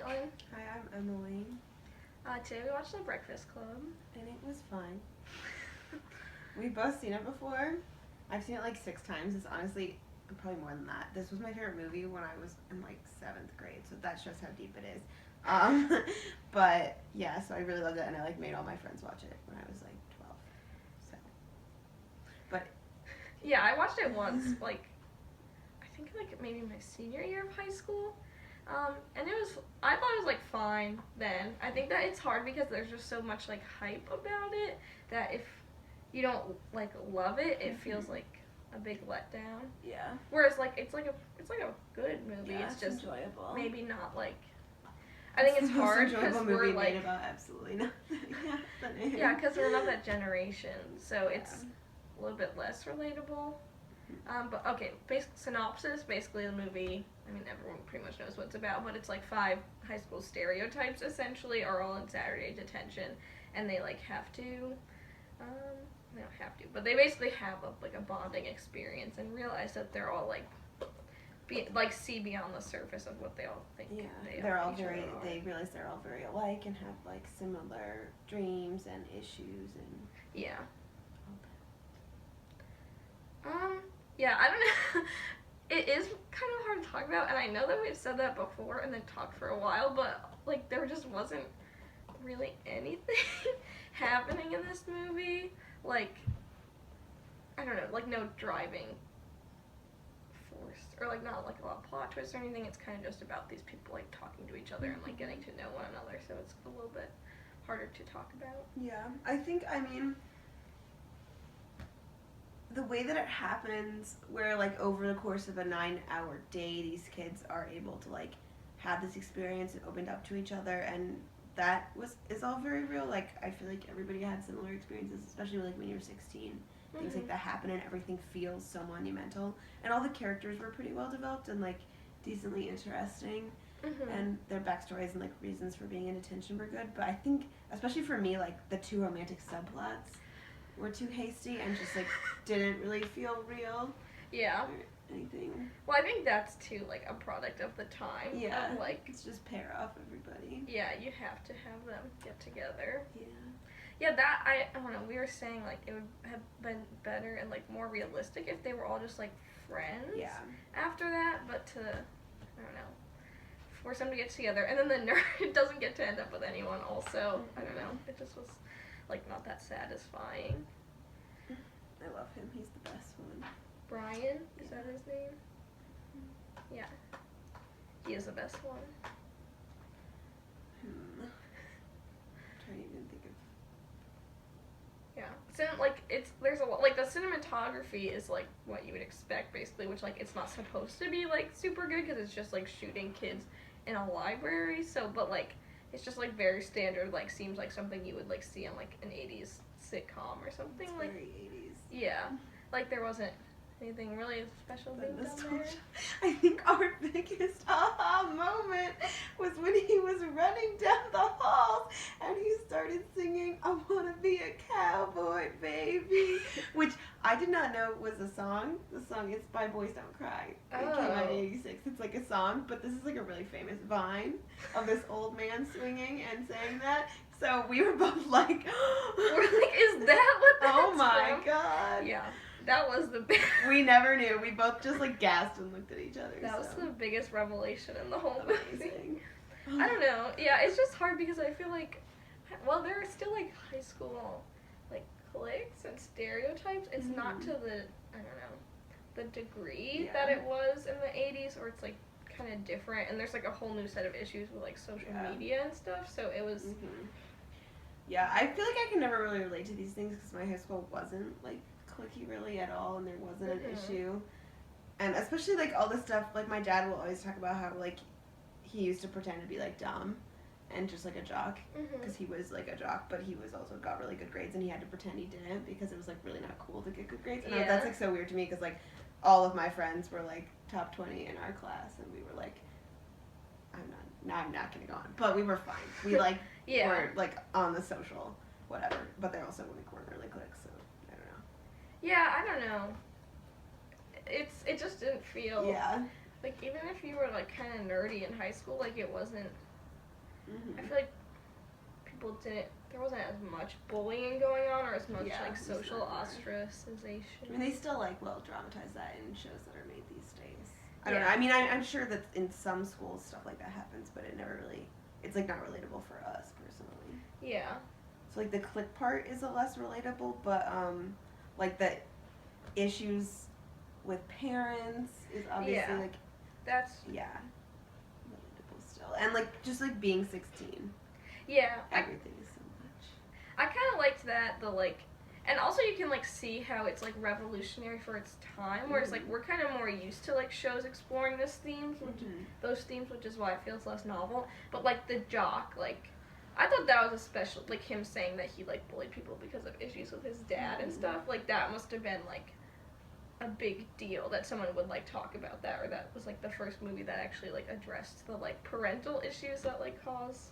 Caitlin. Hi, I'm Emily. Today we watched The Breakfast Club. And it was fun. We've both seen it before. I've seen it like 6 times. It's honestly probably more than that. This was my favorite movie when I was in like 7th grade, so that shows how deep it is. But yeah, so I really loved it, and I like made all my friends watch it when I was like 12. So, but Yeah, I watched it once, like, I think like maybe my senior year of high school. And I thought it was like fine then. I think that it's hard because there's just so much like hype about it that if you don't like love it, it feels like a big letdown. yeah, Whereas like it's like a good movie. yeah, it's just enjoyable. maybe not like. I think it's hard because we're movie like made about absolutely nothing. yeah, because we're not that generation, so it's a little bit less relatable. But okay, basic synopsis. Basically, the movie. I mean, everyone pretty much knows what it's about, but it's like 5 high school stereotypes essentially are all in Saturday detention, and they like have to. They don't have to, but they basically have a bonding experience and realize that they're all see beyond the surface of what they all think. Yeah, they're all very. They realize they're all very alike and have like similar dreams and issues and. Yeah. Yeah, I don't know. It is kind of hard to talk about, and I know that we've said that before and then talked for a while, but like there just wasn't really anything happening in this movie. Like, I don't know, like no driving force, or like not like a lot of plot twists or anything. It's kind of just about these people like talking to each other and like getting to know one another, so it's a little bit harder to talk about. Yeah, I mean, the way that it happens, where like over the course of a 9-hour day, these kids are able to like have this experience and opened up to each other, and that is all very real. Like I feel like everybody had similar experiences, especially like when you're 16. Things like that happen, and everything feels so monumental. And all the characters were pretty well developed and like decently interesting, and their backstories and like reasons for being in detention were good. But I think, especially for me, like the 2 romantic subplots were too hasty and just like didn't really feel real. Yeah. Or anything. Well, I think that's too like a product of the time. Yeah. Of, like it's just pair off everybody. Yeah, you have to have them get together. Yeah. Yeah, that I don't know. We were saying like it would have been better and like more realistic if they were all just like friends. Yeah. After that, but to I don't know, force them to get together, and then the nerd doesn't get to end up with anyone. Also, I don't know. It just was like not that satisfying. I love him. He's the best one. Brian, is that his name? Yeah. He is the best one. I'm trying to even think of. Yeah. So like there's a lot like the cinematography is like what you would expect basically, which like it's not supposed to be like super good because it's just like shooting kids in a library. So but like it's just like very standard, like seems like something you would like see on like an 80s sitcom or something. It's like very 80s. Yeah. Like there wasn't anything really special being done there. I think our biggest aha moment was when he was running down the halls and he started singing "I Wanna Be a Cowboy, Baby," which I did not know was a song. The song is by Boys Don't Cry. It came out in '86. It's like a song, but this is like a really famous vine of this old man swinging and saying that. So we were both like, we're like, is that what that's oh my from? god. Yeah. That was the big. We never knew. We both just like gasped and looked at each other. That was the biggest revelation in the whole Amazing. movie. I don't know. Yeah, it's just hard because I feel like, well, there are still like high school, like cliques and stereotypes. It's not to the I don't know, the degree that it was in the '80s, or it's like kind of different. And there's like a whole new set of issues with like social media and stuff. So it was. Yeah, I feel like I can never really relate to these things because my high school wasn't like cliquey really at all, and there wasn't an issue. And especially like all this stuff, like my dad will always talk about how like he used to pretend to be like dumb and just like a jock because he was like a jock, but he was also got really good grades and he had to pretend he didn't because it was like really not cool to get good grades. And that's like so weird to me because like all of my friends were like top 20 in our class, and we were like, I'm not gonna go on, but we were fine. We like were like on the social whatever, but they also like weren't really cliques, so I don't know. Yeah, I don't know. It just didn't feel like even if you were like kind of nerdy in high school, like it wasn't I feel like people didn't. There wasn't as much bullying going on, or as much like social ostracization. I mean, they still like will dramatize that in shows that are made these days. I don't know. I mean, I'm sure that in some schools stuff like that happens, but it never really. It's like not relatable for us personally. Yeah. So like the clique part is a less relatable, but like the issues with parents is obviously like that's relatable still, and like just like being 16. Yeah. Everything is so much. I kind of liked that and also you can like see how it's like revolutionary for its time, whereas like we're kind of more used to like shows exploring those themes, which is why it feels less novel. But like the jock, like I thought that was a special, like him saying that he like bullied people because of issues with his dad and stuff. Like that must have been like a big deal that someone would like talk about that, or that was like the first movie that actually like addressed the like parental issues that like cause.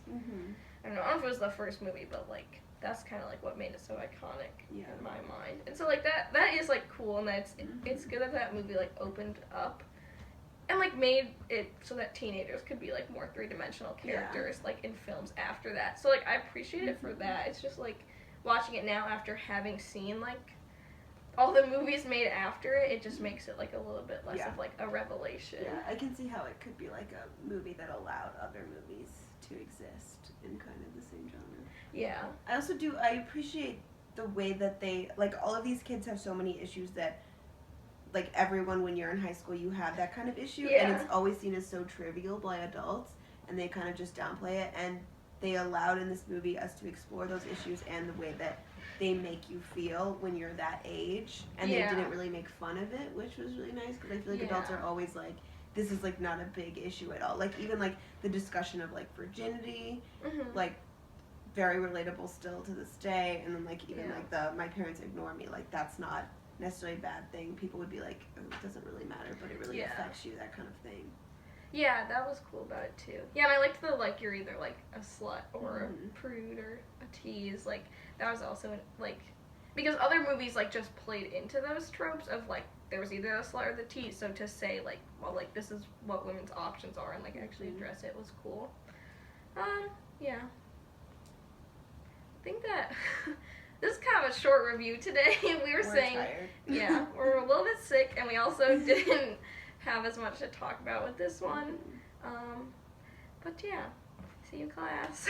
I don't know if it was the first movie, but like that's kind of like what made it so iconic in my mind. And so like that is like cool, and it's good that movie like opened up and like made it so that teenagers could be like more three-dimensional characters like in films after that. So like I appreciate it for that. It's just like watching it now after having seen like all the movies made after it, it just makes it like a little bit less of like a revelation. Yeah, I can see how it could be like a movie that allowed other movies to exist in kind of the same genre. Yeah. I appreciate the way that they, like, all of these kids have so many issues that, like, everyone when you're in high school, you have that kind of issue, and it's always seen as so trivial by adults, and they kind of just downplay it, and they allowed in this movie us to explore those issues and the way that they make you feel when you're that age, and they didn't really make fun of it, which was really nice, because I feel like adults are always like, this is like not a big issue at all. Like even like the discussion of like virginity, like very relatable still to this day, and then like even like the my parents ignore me, like that's not necessarily a bad thing. People would be like, oh, it doesn't really matter, but it really affects you, that kind of thing. Yeah, that was cool about it too. Yeah, and I liked the like you're either like a slut or a prude or a tease. Like that was also like because other movies like just played into those tropes of like there was either a slut or the tease. So to say like, well, like this is what women's options are and like actually address it was cool. Yeah. I think that this is kind of a short review today. We're saying tired. Yeah, we're a little bit sick, and we also didn't have as much to talk about with this one. But yeah, see you in class.